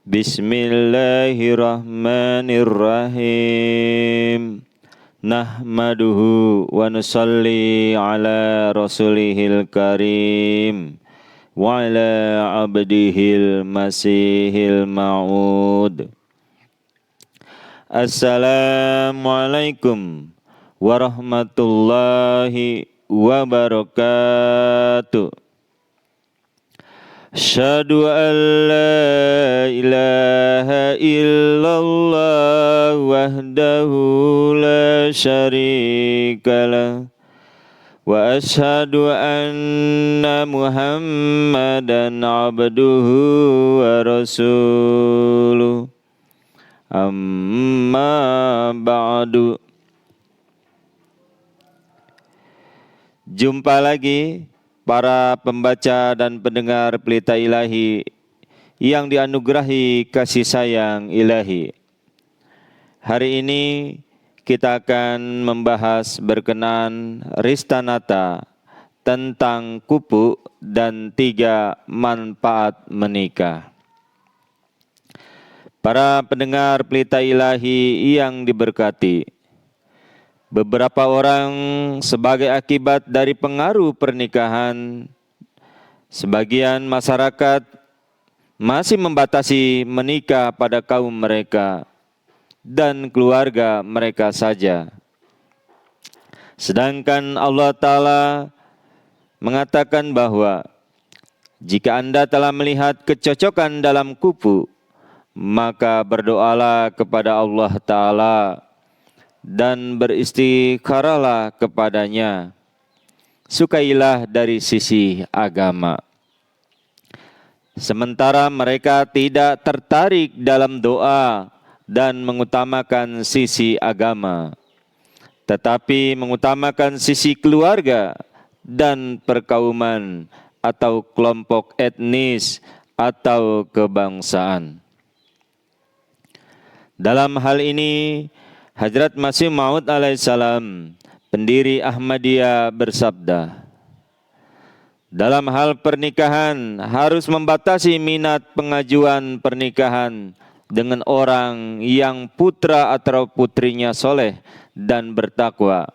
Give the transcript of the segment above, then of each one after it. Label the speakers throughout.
Speaker 1: Bismillahirrahmanirrahim. Nahmaduhu wa nusalli ala rasulihil karim wa ala abdihil masihil ma'ud. Assalamualaikum warahmatullahi wabarakatuh. Asyhadu an la ilaha illallah wahdahu la syarikalah wa asyhadu anna Muhammadan abduhu wa rasuluh. Amma ba'du. Jumpa lagi para pembaca dan pendengar Pelita Ilahi yang dianugerahi kasih sayang ilahi. Hari ini kita akan membahas berkenan Ristanata tentang kupu dan 3 manfaat menikah. Para pendengar Pelita Ilahi yang diberkati, beberapa orang sebagai akibat dari pengaruh pernikahan, sebagian masyarakat masih membatasi menikah pada kaum mereka dan keluarga mereka saja. Sedangkan Allah Ta'ala mengatakan bahwa jika Anda telah melihat kecocokan dalam kupu, maka berdoalah kepada Allah Ta'ala dan beristikharahlah kepadanya. Sukailah dari sisi agama. Sementara mereka tidak tertarik dalam doa dan mengutamakan sisi agama, tetapi mengutamakan sisi keluarga dan perkauman atau kelompok etnis atau kebangsaan. Dalam hal ini, Hadrat Masih Maud alaihissalam, pendiri Ahmadiyah bersabda, dalam hal pernikahan harus membatasi minat pengajuan pernikahan dengan orang yang putra atau putrinya soleh dan bertakwa,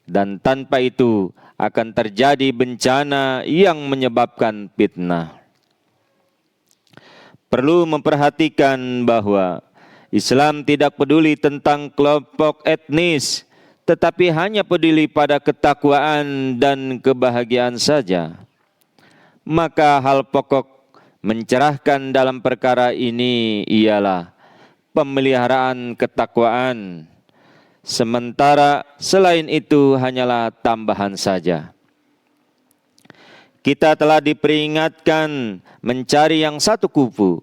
Speaker 1: dan tanpa itu akan terjadi bencana yang menyebabkan fitnah. Perlu memperhatikan bahwa Islam tidak peduli tentang kelompok etnis, tetapi hanya peduli pada ketakwaan dan kebahagiaan saja. Maka hal pokok mencerahkan dalam perkara ini ialah pemeliharaan ketakwaan. Sementara selain itu hanyalah tambahan saja. Kita telah diperingatkan mencari yang satu kupu,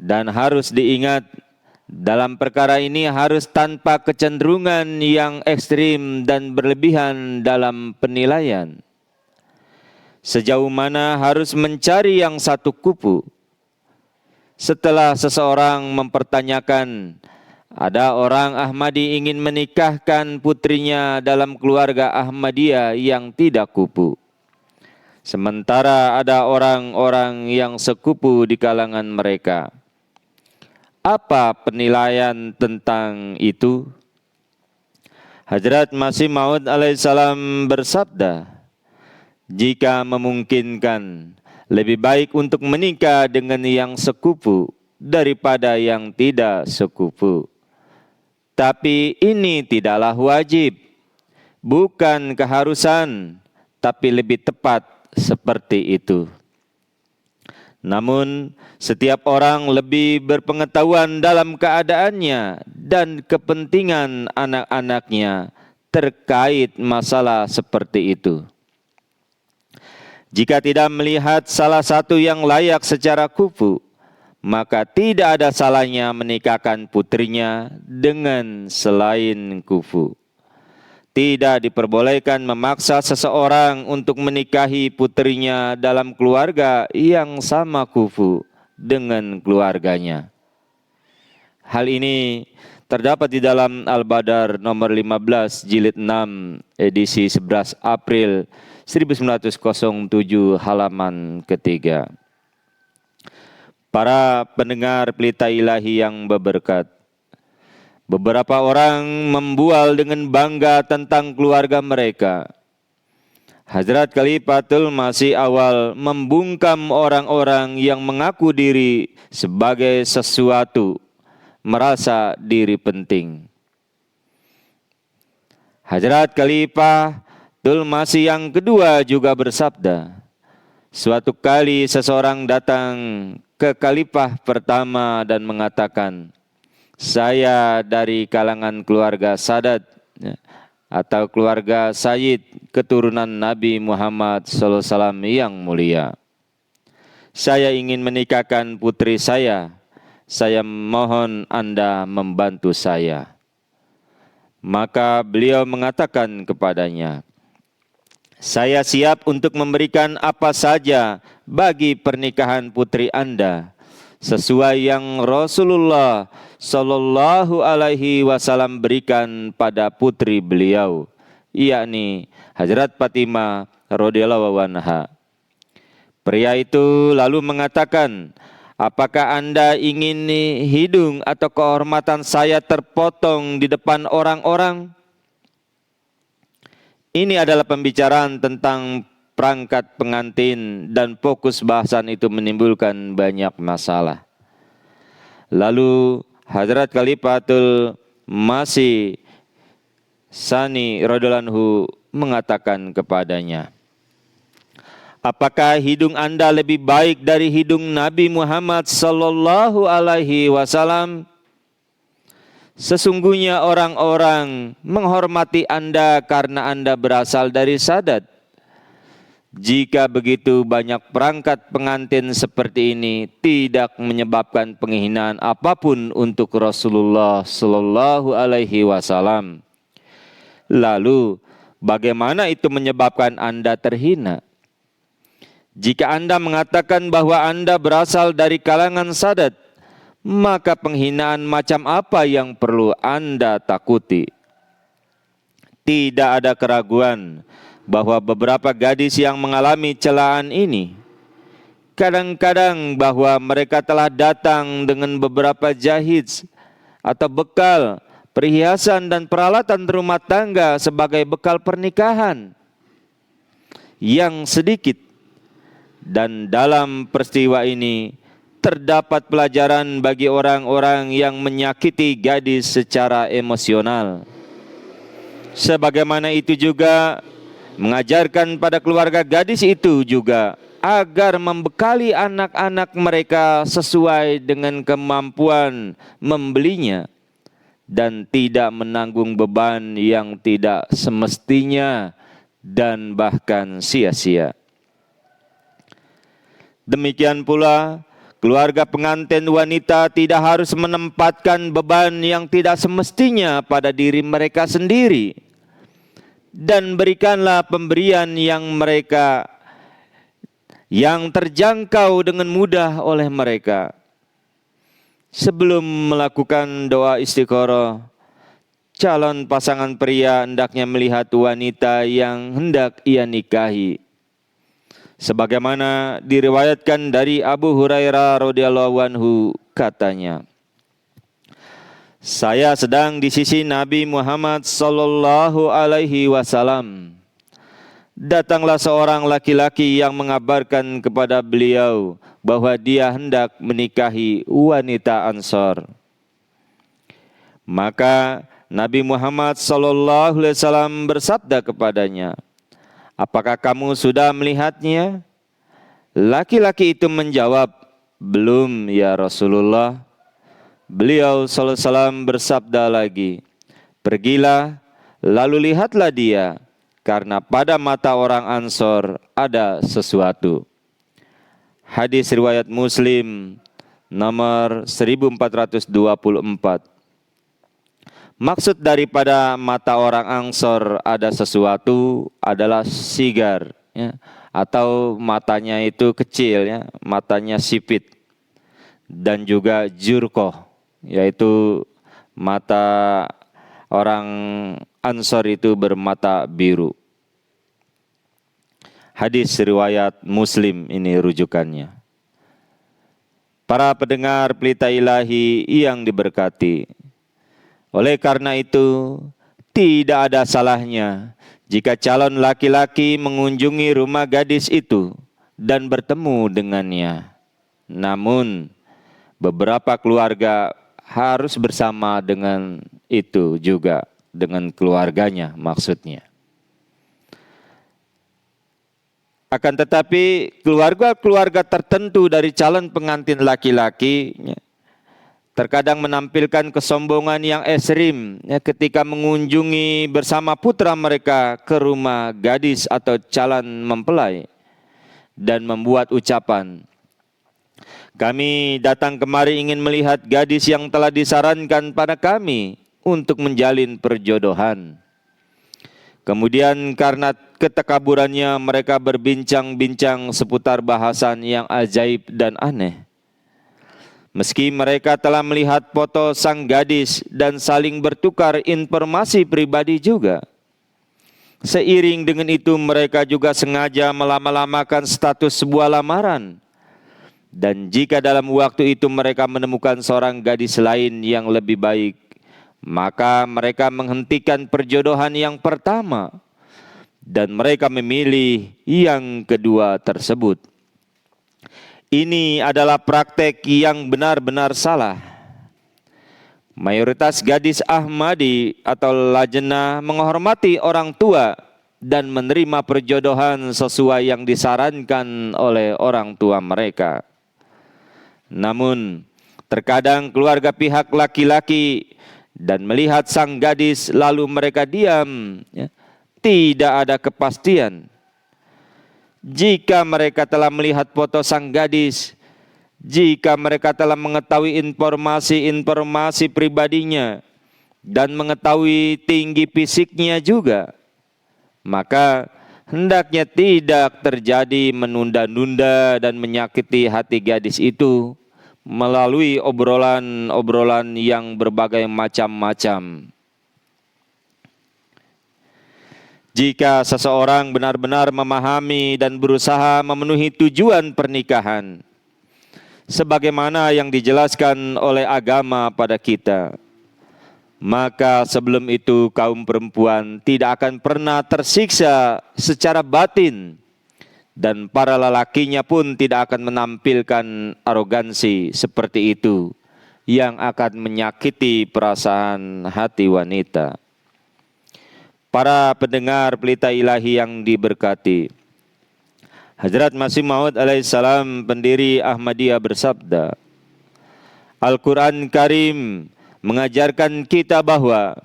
Speaker 1: dan harus diingat, dalam perkara ini harus tanpa kecenderungan yang ekstrim dan berlebihan dalam penilaian. Sejauh mana harus mencari yang satu kupu? Setelah seseorang mempertanyakan, ada orang Ahmadi ingin menikahkan putrinya dalam keluarga Ahmadiyah yang tidak kupu. Sementara ada orang-orang yang sekupu di kalangan mereka. Apa penilaian tentang itu? Hadrat Masih Maud alaihissalam bersabda, jika memungkinkan, lebih baik untuk menikah dengan yang sekupu daripada yang tidak sekupu. Tapi ini tidaklah wajib, bukan keharusan, tapi lebih tepat seperti itu. Namun, setiap orang lebih berpengetahuan dalam keadaannya dan kepentingan anak-anaknya terkait masalah seperti itu. Jika tidak melihat salah satu yang layak secara kufu, maka tidak ada salahnya menikahkan putrinya dengan selain kufu. Tidak diperbolehkan memaksa seseorang untuk menikahi putrinya dalam keluarga yang sama kufu dengan keluarganya. Hal ini terdapat di dalam Al-Badar nomor 15 jilid 6 edisi 11 April 1907 halaman ketiga. para pendengar Pelita Ilahi yang berberkat. Beberapa orang membual dengan bangga tentang keluarga mereka. Hadrat Khalifatul Masih awal membungkam orang-orang yang mengaku diri sebagai sesuatu, merasa diri penting. Hadrat Khalifatul Masih yang kedua juga bersabda, suatu kali seseorang datang ke Khalifah pertama dan mengatakan, saya dari kalangan keluarga Sadat atau keluarga Sayyid keturunan Nabi Muhammad SAW yang mulia. Saya ingin menikahkan putri saya mohon Anda membantu saya. Maka beliau mengatakan kepadanya, saya siap untuk memberikan apa saja bagi pernikahan putri Anda, sesuai yang Rasulullah Sallallahu Alaihi Wasallam berikan pada putri beliau, yakni Hazrat Fatimah radhiyallahu anha. Pria itu lalu mengatakan, apakah Anda ingin hidung atau kehormatan saya terpotong di depan orang-orang? Ini adalah pembicaraan tentang perangkat pengantin dan fokus bahasan itu menimbulkan banyak masalah. Lalu Hadrat Khalifatul Masih Sani radhiyallahu anhu mengatakan kepadanya, apakah hidung Anda lebih baik dari hidung Nabi Muhammad sallallahu alaihi wasallam? Sesungguhnya orang-orang menghormati Anda karena Anda berasal dari Sadat. Jika begitu, banyak perangkat pengantin seperti ini tidak menyebabkan penghinaan apapun untuk Rasulullah Sallallahu Alaihi Wasallam. Lalu, bagaimana itu menyebabkan Anda terhina? Jika Anda mengatakan bahwa Anda berasal dari kalangan Sadat, maka penghinaan macam apa yang perlu Anda takuti? Tidak ada keraguan bahwa beberapa gadis yang mengalami celaan ini, kadang-kadang bahwa mereka telah datang dengan beberapa jahiz atau bekal, perhiasan dan peralatan rumah tangga sebagai bekal pernikahan yang sedikit. Dan dalam peristiwa ini terdapat pelajaran bagi orang-orang yang menyakiti gadis secara emosional. Sebagaimana itu juga mengajarkan pada keluarga gadis itu juga agar membekali anak-anak mereka sesuai dengan kemampuan membelinya dan tidak menanggung beban yang tidak semestinya dan bahkan sia-sia. Demikian pula keluarga pengantin wanita tidak harus menempatkan beban yang tidak semestinya pada diri mereka sendiri. Dan berikanlah pemberian yang terjangkau dengan mudah oleh mereka. Sebelum melakukan doa istikharah, calon pasangan pria hendaknya melihat wanita yang hendak ia nikahi. Sebagaimana diriwayatkan dari Abu Hurairah radhiyallahu anhu, katanya, saya sedang di sisi Nabi Muhammad sallallahu alaihi wasallam. Datanglah seorang laki-laki yang mengabarkan kepada beliau bahwa dia hendak menikahi wanita Ansor. Maka Nabi Muhammad sallallahu alaihi wasallam bersabda kepadanya, apakah kamu sudah melihatnya? Laki-laki itu menjawab, belum ya Rasulullah. Beliau sallallahu alaihi wasallam bersabda lagi, pergilah lalu lihatlah dia, karena pada mata orang Ansor ada sesuatu. Hadis riwayat Muslim nomor 1424. Maksud daripada mata orang Ansor ada sesuatu adalah sigar, ya, atau matanya itu kecil, ya, matanya sipit, dan juga jurkoh, yaitu mata orang Ansor itu bermata biru. Hadis riwayat Muslim ini rujukannya. Para pendengar Pelita Ilahi yang diberkati, oleh karena itu tidak ada salahnya jika calon laki-laki mengunjungi rumah gadis itu dan bertemu dengannya. Namun beberapa keluarga harus bersama dengan itu juga, dengan keluarganya maksudnya. Akan tetapi keluarga-keluarga tertentu dari calon pengantin laki-laki terkadang menampilkan kesombongan yang ekstrim ketika mengunjungi bersama putra mereka ke rumah gadis atau calon mempelai dan membuat ucapan, "Kami datang kemari ingin melihat gadis yang telah disarankan pada kami untuk menjalin perjodohan." Kemudian karena ketakaburannya mereka berbincang-bincang seputar bahasan yang ajaib dan aneh. Meski mereka telah melihat foto sang gadis dan saling bertukar informasi pribadi juga. Seiring dengan itu mereka juga sengaja melama-lamakan status sebuah lamaran. Dan jika dalam waktu itu mereka menemukan seorang gadis lain yang lebih baik, maka mereka menghentikan perjodohan yang pertama dan mereka memilih yang kedua tersebut. Ini adalah praktek yang benar-benar salah. Mayoritas gadis Ahmadi atau Lajnah menghormati orang tua dan menerima perjodohan sesuai yang disarankan oleh orang tua mereka. Namun, terkadang keluarga pihak laki-laki dan melihat sang gadis lalu mereka diam, tidak ada kepastian. Jika mereka telah melihat foto sang gadis, jika mereka telah mengetahui informasi-informasi pribadinya dan mengetahui tinggi fisiknya juga, maka hendaknya tidak terjadi menunda-nunda dan menyakiti hati gadis itu melalui obrolan-obrolan yang berbagai macam-macam. Jika seseorang benar-benar memahami dan berusaha memenuhi tujuan pernikahan, sebagaimana yang dijelaskan oleh agama pada kita, maka sebelum itu kaum perempuan tidak akan pernah tersiksa secara batin, dan para lelakinya pun tidak akan menampilkan arogansi seperti itu yang akan menyakiti perasaan hati wanita. Para pendengar Pelita Ilahi yang diberkati, Hadrat Masih Maud alaihissalam pendiri Ahmadiyah bersabda, Al-Quran Karim mengajarkan kita bahwa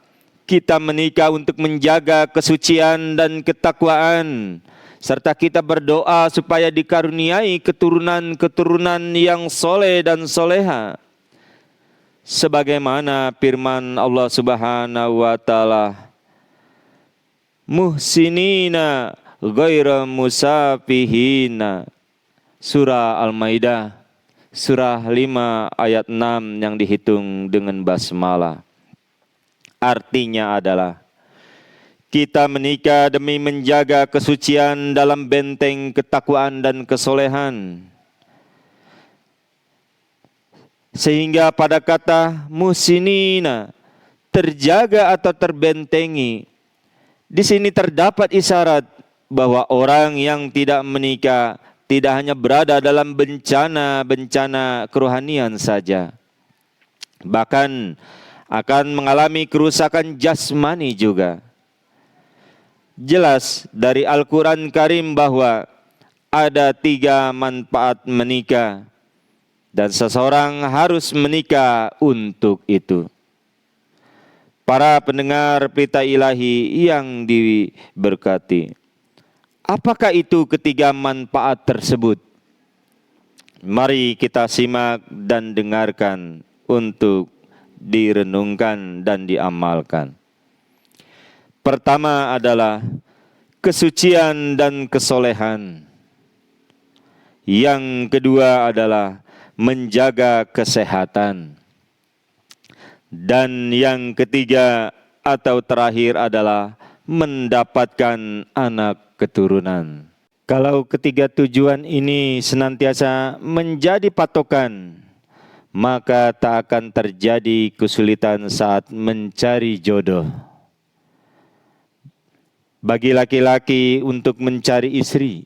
Speaker 1: kita menikah untuk menjaga kesucian dan ketakwaan, serta kita berdoa supaya dikaruniai keturunan-keturunan yang soleh dan soleha. Sebagaimana firman Allah Subhanahu wa Ta'ala, muhsinina ghaira musafihina. Surah Al-Maidah, surah 5 ayat 6 yang dihitung dengan basmalah. Artinya adalah, kita menikah demi menjaga kesucian dalam benteng ketakwaan dan kesolehan. Sehingga pada kata muhsinina, terjaga atau terbentengi, di sini terdapat isyarat bahwa orang yang tidak menikah tidak hanya berada dalam bencana-bencana kerohanian saja, bahkan akan mengalami kerusakan jasmani juga. Jelas dari Al-Quran Karim bahwa ada 3 manfaat menikah dan seseorang harus menikah untuk itu. Para pendengar Pelita Ilahi yang diberkati, apakah itu ketiga manfaat tersebut? Mari kita simak dan dengarkan untuk direnungkan dan diamalkan. Pertama adalah kesucian dan kesolehan. Yang kedua adalah menjaga kesehatan. Dan yang ketiga atau terakhir adalah mendapatkan anak keturunan. Kalau ketiga tujuan ini senantiasa menjadi patokan maka tak akan terjadi kesulitan saat mencari jodoh. Bagi laki-laki untuk mencari istri,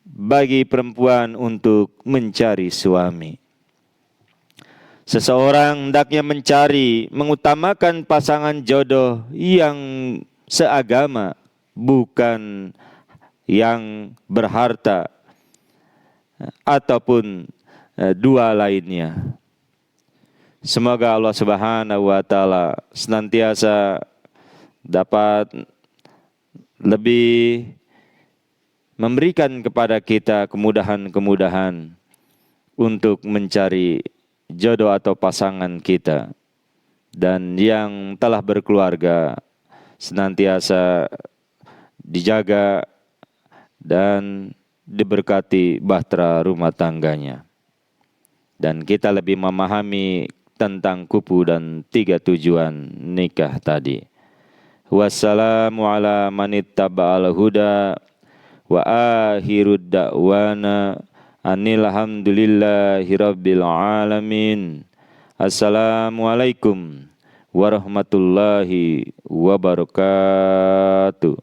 Speaker 1: bagi perempuan untuk mencari suami. Seseorang hendaknya mencari, mengutamakan pasangan jodoh yang seagama, bukan yang berharta ataupun dua lainnya. Semoga Allah Subhanahu wa taala senantiasa dapat lebih memberikan kepada kita kemudahan-kemudahan untuk mencari jodoh atau pasangan kita, dan yang telah berkeluarga senantiasa dijaga dan diberkati bahtera rumah tangganya, dan kita lebih memahami tentang kupu dan 3 tujuan nikah tadi. Wassalamu ala manittaba'al huda wa akhirud da'wana anil hamdulillahi rabbil alamin. Assalamualaikum warahmatullahi wabarakatuh.